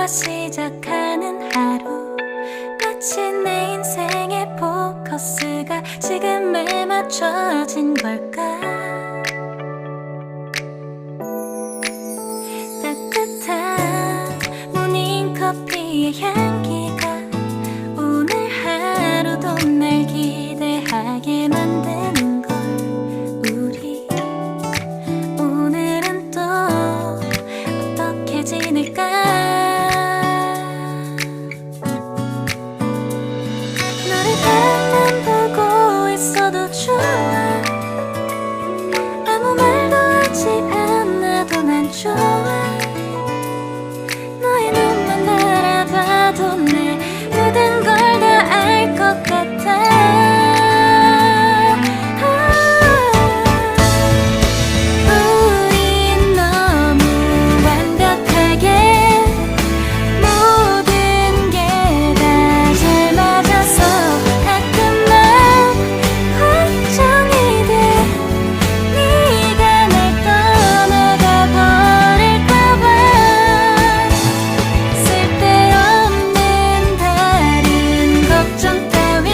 시작하는 하루, 마치 내 인생의 포커스가 지금에 맞춰진 걸까. 따뜻한 모닝커피의 향기가 오늘 하루도 날 기대하게 만드는 걸. 우리 오늘은 또 어떻게 지낼까. 너를 가만 보고 있어도 좋아. 아무 말도 하지 않아도 난 좋아. 너의 눈만 바라봐도 내 모든 걸 다 알 것 같아. 우린 너무 완벽하게 모든 게 다 잘 맞아서 가끔만 걱정이 돼. 네가 날 떠나가 버릴까봐. 쓸데없는 다른 걱정 따윈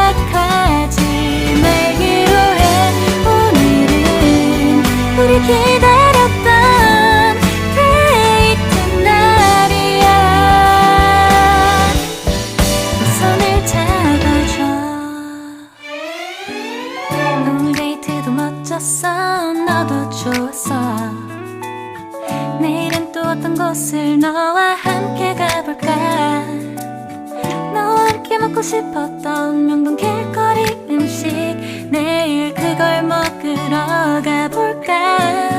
생각하지 말기로 해. 오늘은 우리 기다렸던 데이트 날이야. 손을 잡아줘. 오늘 데이트도 멋졌어. 너도 좋았어. 내일은 또 어떤 곳을 너와 함께 가볼까. 너와 함께 먹고 싶었던 명동 길거리 음식, 내일 그걸 먹으러 가볼까.